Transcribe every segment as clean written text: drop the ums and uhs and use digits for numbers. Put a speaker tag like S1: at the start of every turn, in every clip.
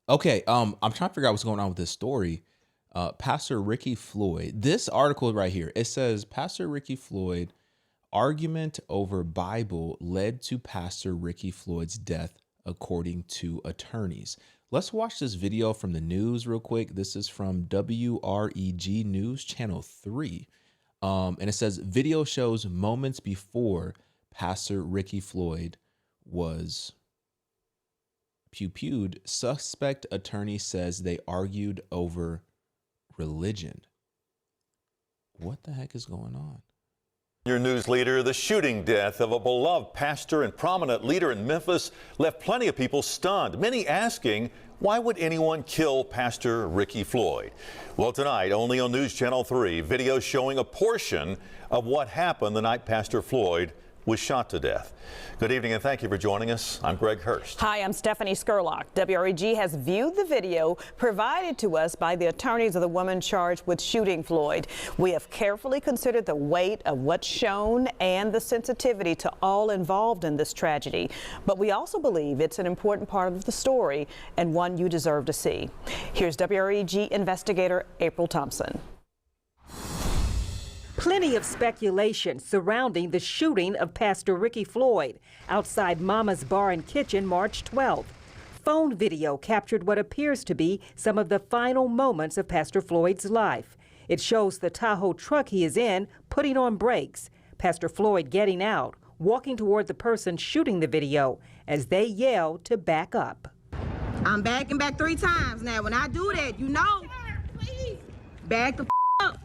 S1: Okay, I'm trying to figure out what's going on with this story. Pastor Ricky Floyd. This article right here, it says Pastor Ricky Floyd argument over Bible led to Pastor Ricky Floyd's death, according to attorneys. Let's watch this video from the news real quick. This is from WREG News Channel 3. And it says video shows moments before Pastor Ricky Floyd was pew-pewed. Suspect attorney says they argued over religion. What the heck is going on?
S2: Your news leader, the shooting death of a beloved pastor and prominent leader in Memphis left plenty of people stunned, many asking, why would anyone kill Pastor Ricky Floyd? Well, tonight, only on News Channel 3, video showing a portion of what happened the night Pastor Floyd was shot to death. Good evening and thank you for joining us. I'm Greg Hurst.
S3: Hi, I'm Stephanie Skurlock. WREG has viewed the video provided to us by the attorneys of the woman charged with shooting Floyd. We have carefully considered the weight of what's shown and the sensitivity to all involved in this tragedy. But we also believe it's an important part of the story and one you deserve to see. Here's WREG investigator April Thompson.
S4: Plenty of speculation surrounding the shooting of Pastor Ricky Floyd outside Mama's Bar and Kitchen March 12th. Phone video captured what appears to be some of the final moments of Pastor Floyd's life. It shows the Tahoe truck he is in putting on brakes, Pastor Floyd getting out, walking toward the person shooting the video as they yell to back up.
S5: I'm backing back 3 times now. When I do that, you know, back the up.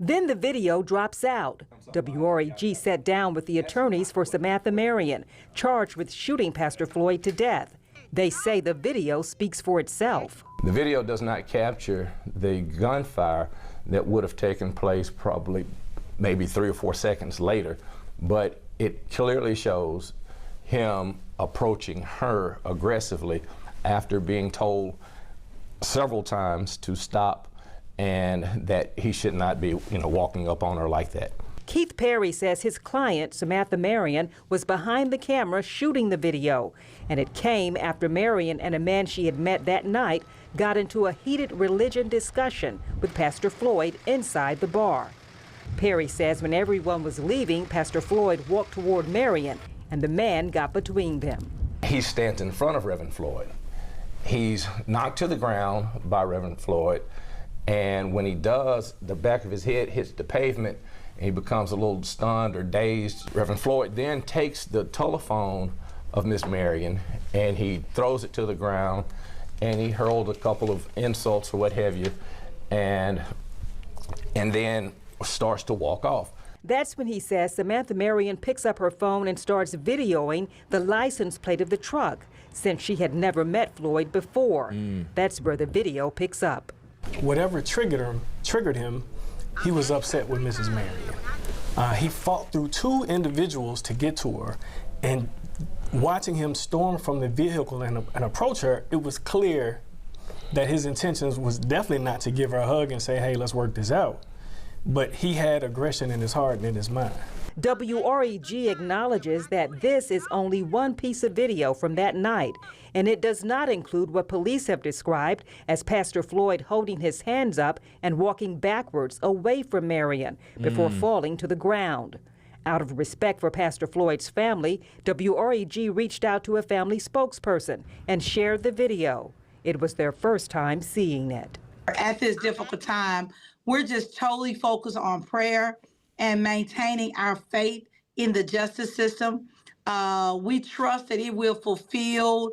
S4: Then the video drops out. WREG sat down with the attorneys for Samantha Marion, charged with shooting Pastor Floyd to death. They say the video speaks for itself.
S6: The video does not capture the gunfire that would have taken place probably maybe 3 or 4 seconds later, but it clearly shows him approaching her aggressively after being told several times to stop and that he should not be, walking up on her like that.
S4: Keith Perry says his client, Samantha Marion, was behind the camera shooting the video, and it came after Marion and a man she had met that night got into a heated religion discussion with Pastor Floyd inside the bar. Perry says when everyone was leaving, Pastor Floyd walked toward Marion, and the man got between them.
S6: He stands in front of Reverend Floyd. He's knocked to the ground by Reverend Floyd, and when he does, the back of his head hits the pavement, and he becomes a little stunned or dazed. Reverend Floyd then takes the telephone of Miss Marion, and he throws it to the ground, and he hurled a couple of insults or what have you, and then starts to walk off.
S4: That's when he says Samantha Marion picks up her phone and starts videoing the license plate of the truck, since she had never met Floyd before. That's where the video picks up.
S7: Whatever triggered him, he was upset with Mrs. Marion. He fought through 2 individuals to get to her, and watching him storm from the vehicle and approach her, it was clear that his intentions was definitely not to give her a hug and say, hey, let's work this out. But he had aggression in his heart and in his mind.
S4: WREG acknowledges that this is only one piece of video from that night, and it does not include what police have described as Pastor Floyd holding his hands up and walking backwards away from Marion before falling to the ground. Out of respect for Pastor Floyd's family, WREG reached out to a family spokesperson and shared the video. It was their first time seeing it.
S5: At this difficult time, we're just totally focused on prayer and maintaining our faith in the justice system. We trust that it will fulfill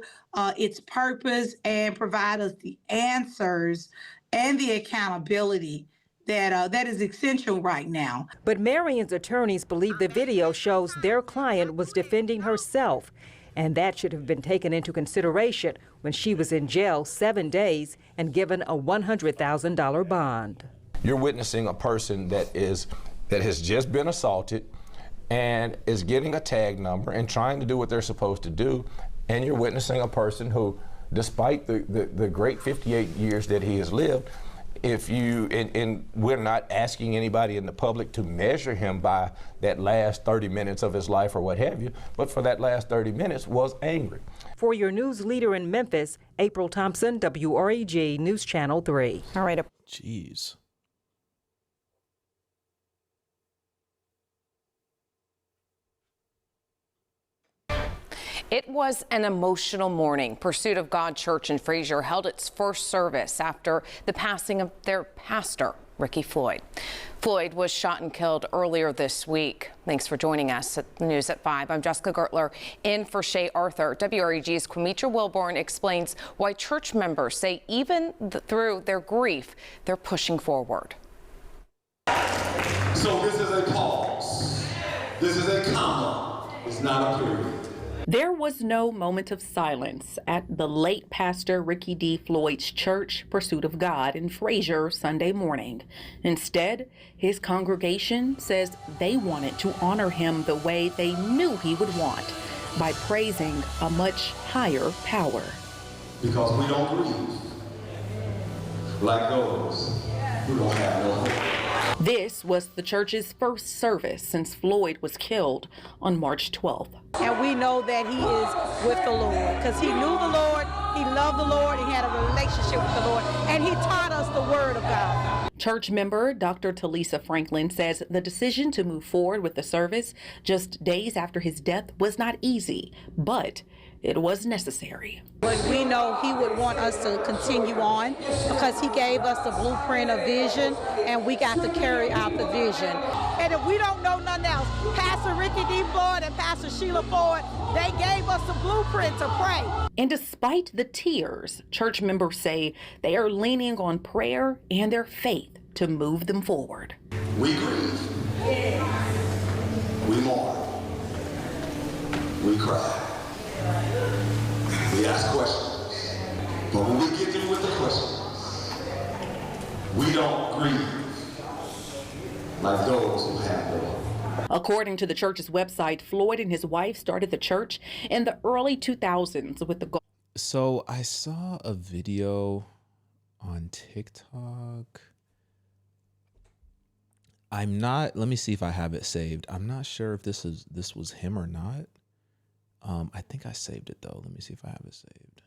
S5: its purpose and provide us the answers and the accountability that is essential right now.
S4: But Marion's attorneys believe the video shows their client was defending herself, and that should have been taken into consideration when she was in jail 7 days and given a $100,000 bond.
S6: You're witnessing a person that has just been assaulted and is getting a tag number and trying to do what they're supposed to do, and you're witnessing a person who, despite the great 58 years that he has lived, if you, and we're not asking anybody in the public to measure him by that last 30 minutes of his life or what have you, but for that last 30 minutes was angry.
S4: For your news leader in Memphis, April Thompson, WREG News Channel 3.
S3: All right.
S1: Jeez.
S8: It was an emotional morning. Pursuit of God Church in Fraser held its first service after the passing of their pastor, Ricky Floyd. Floyd was shot and killed earlier this week. Thanks for joining us at the News at 5. I'm Jessica Gertler in for Shay Arthur. WREG's Quimitra Wilborn explains why church members say even through their grief, they're pushing forward.
S9: So this is a pause. This is a comma. It's not a period.
S10: There was no moment of silence at the late Pastor Ricky D. Floyd's church, Pursuit of God, in Fraser Sunday morning. Instead, his congregation says they wanted to honor him the way they knew he would want, by praising a much higher power.
S9: Because we don't grieve like those who don't have no hope.
S10: This was the church's first service since Floyd was killed on March 12th.
S5: And we know that he is with the Lord because he knew the Lord, he loved the Lord, he had a relationship with the Lord, and he taught us the word of God.
S10: Church member Dr. Talisa Franklin says the decision to move forward with the service just days after his death was not easy, but it was necessary.
S5: But we know he would want us to continue on because he gave us the blueprint of vision, and we got to carry out the vision. And if we don't know nothing else, Pastor Ricky D. Floyd and Pastor Sheila Ford, they gave us the blueprint to pray.
S10: And despite the tears, church members say they are leaning on prayer and their faith to move them forward.
S9: We grieve. We mourn. We cry. We ask questions. But when we get through with the questions, we don't grieve like those who have no hope.
S10: According to the church's website, Floyd and his wife started the church in the early 2000s with the goal.
S1: So I saw a video on TikTok. Let me see if I have it saved. I'm not sure if this was him or not. I think I saved it though. Let me see if I have it saved.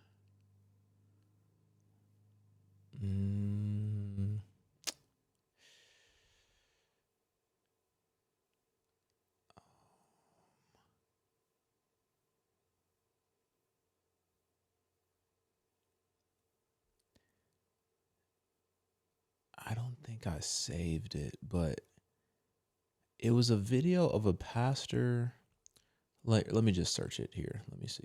S1: I don't think I saved it, but it was a video of a pastor. Let me just search it here. Let me see.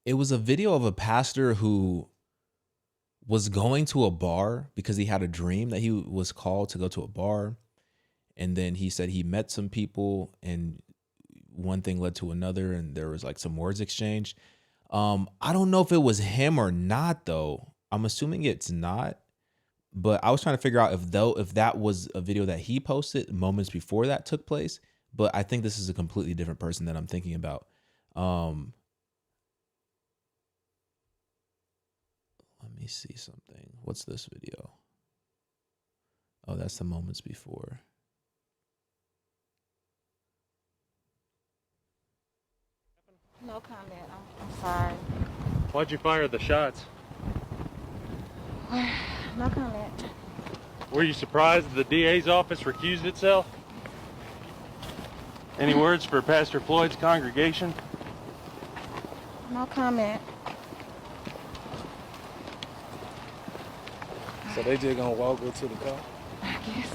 S1: It was a video of a pastor who was going to a bar because he had a dream that he was called to go to a bar. And then he said he met some people and one thing led to another and there was like some words exchanged. I don't know if it was him or not though. I'm assuming it's not, but I was trying to figure out if that was a video that he posted moments before that took place, but I think this is a completely different person that I'm thinking about. Let me see something. What's this video? Oh, that's the moments before.
S11: No comment. I'm sorry.
S12: Why'd you fire the shots?
S11: No comment.
S12: Were you surprised the DA's office recused itself? Any words for Pastor Floyd's congregation?
S11: No comment.
S7: So they just gonna walk up to the car?
S11: I guess.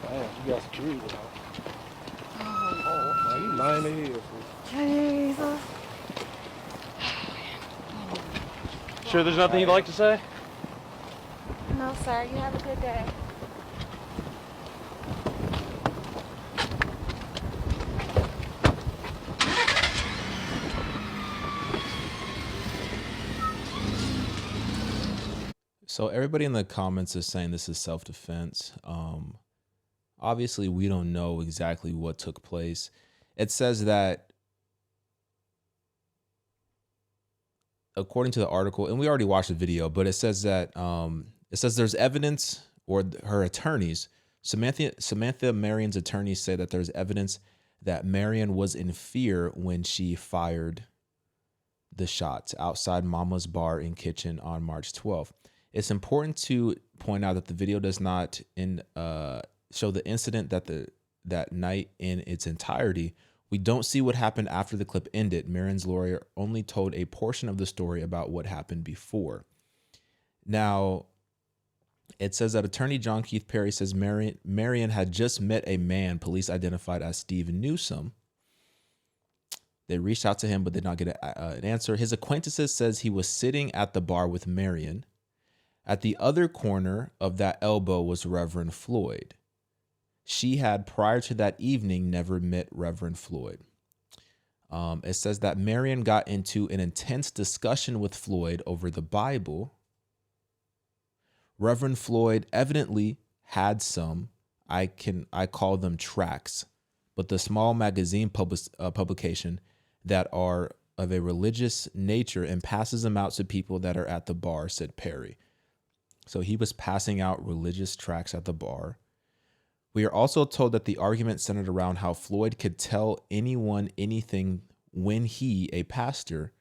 S7: Damn, you got security out. Oh, man, you lying in here, fool.
S11: Jesus.
S12: Sure there's nothing you'd like to say?
S11: No, sir. You have a good day.
S1: So everybody in the comments is saying this is self-defense. Obviously, we don't know exactly what took place. It says that, according to the article, and we already watched the video, but it says that there's evidence, or her attorneys, Samantha Marion's attorneys say that there's evidence that Marion was in fear when she fired the shots outside Mama's bar and kitchen on March 12th. It's important to point out that the video does not show the incident that night in its entirety. We don't see what happened after the clip ended. Marion's lawyer only told a portion of the story about what happened before. Now, it says that attorney John Keith Perry says Marion had just met a man police identified as Steve Newsom. They reached out to him, but did not get an answer. His acquaintances says he was sitting at the bar with Marion. At the other corner of that elbow was Reverend Floyd. She had, prior to that evening, never met Reverend Floyd. It says that Marion got into an intense discussion with Floyd over the Bible. Reverend Floyd evidently had some, I call them tracts, but the small magazine publication that are of a religious nature, and passes them out to people that are at the bar, said Perry. So he was passing out religious tracts at the bar. We are also told that the argument centered around how Floyd could tell anyone anything when he, a pastor,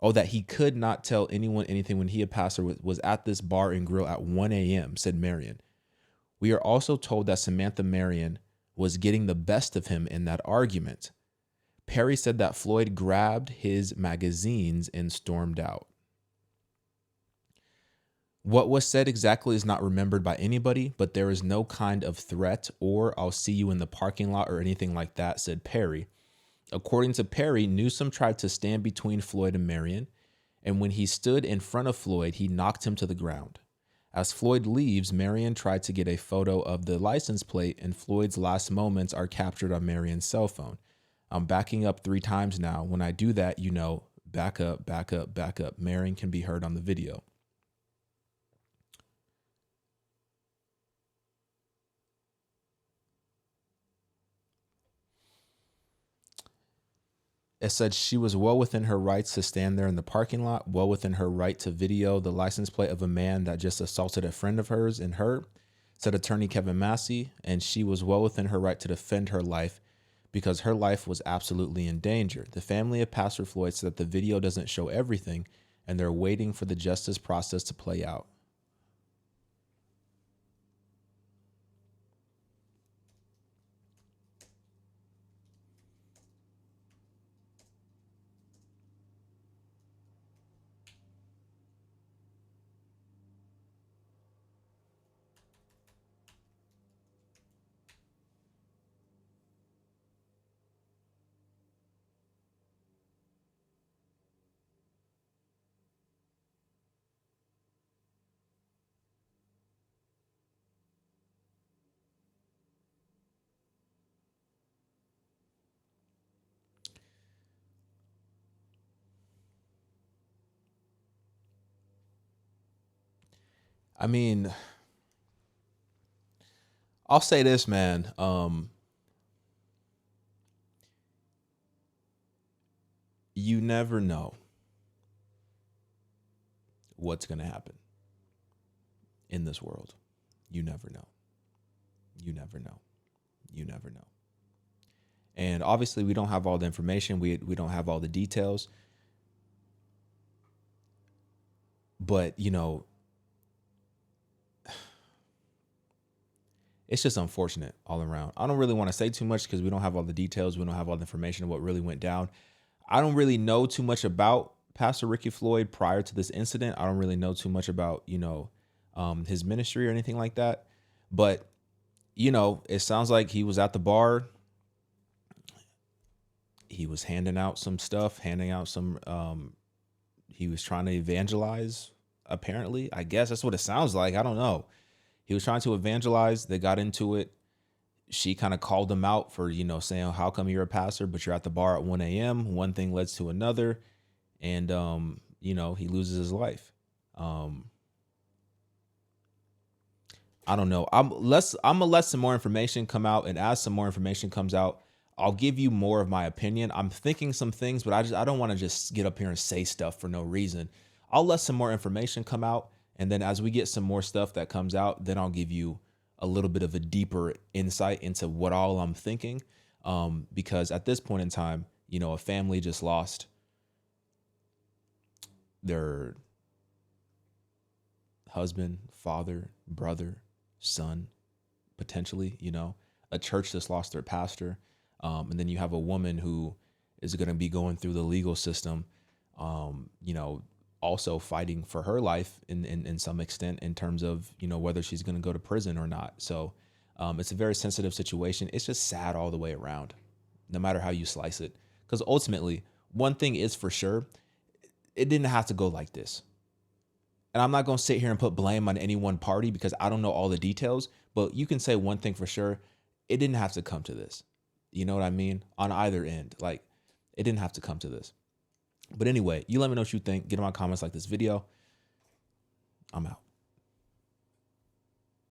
S1: that he could not tell anyone anything when he, a pastor, was at this bar and grill at 1 a.m., said Marion. We are also told that Samantha Marion was getting the best of him in that argument. Perry said that Floyd grabbed his magazines and stormed out. What was said exactly is not remembered by anybody, but there is no kind of threat or "I'll see you in the parking lot" or anything like that, said Perry. According to Perry, Newsom tried to stand between Floyd and Marion, and when he stood in front of Floyd, he knocked him to the ground. As Floyd leaves, Marion tried to get a photo of the license plate, and Floyd's last moments are captured on Marion's cell phone. I'm backing up 3 times now. When I do that, back up, back up, back up. Marion can be heard on the video. It said she was well within her rights to stand there in the parking lot, well within her right to video the license plate of a man that just assaulted a friend of hers and her, said attorney Kevin Massey, and she was well within her right to defend her life because her life was absolutely in danger. The family of Pastor Floyd said that the video doesn't show everything, and they're waiting for the justice process to play out. I mean, I'll say this, man. You never know what's going to happen in this world. You never know. You never know. You never know. And obviously, we don't have all the information. We don't have all the details. But, it's just unfortunate all around. I don't really want to say too much because we don't have all the details. We don't have all the information of what really went down. I don't really know too much about Pastor Ricky Floyd prior to this incident. I don't really know too much about, his ministry or anything like that. But, it sounds like he was at the bar. He was handing out some stuff, he was trying to evangelize, apparently. I guess that's what it sounds like. I don't know. He was trying to evangelize. They got into it. She kind of called him out for, saying, how come you're a pastor, but you're at the bar at 1 a.m.? One thing leads to another. And, he loses his life. I don't know. I'm gonna let some more information come out, and as some more information comes out, I'll give you more of my opinion. I'm thinking some things, but I don't want to just get up here and say stuff for no reason. I'll let some more information come out, and then as we get some more stuff that comes out, then I'll give you a little bit of a deeper insight into what all I'm thinking. Because at this point in time, you know, a family just lost their husband, father, brother, son, potentially, you know, a church just lost their pastor. And then you have a woman who is going to be going through the legal system, you know, also fighting for her life in some extent in terms of, you know, whether she's going to go to prison or not. So it's a very sensitive situation. It's just sad all the way around, no matter how you slice it. Because ultimately, one thing is for sure, it didn't have to go like this. And I'm not going to sit here and put blame on any one party because I don't know all the details, but you can say one thing for sure. It didn't have to come to this. You know what I mean? On either end, like it didn't have to come to this. But anyway, you let me know what you think. Get in my comments, like this video. I'm out.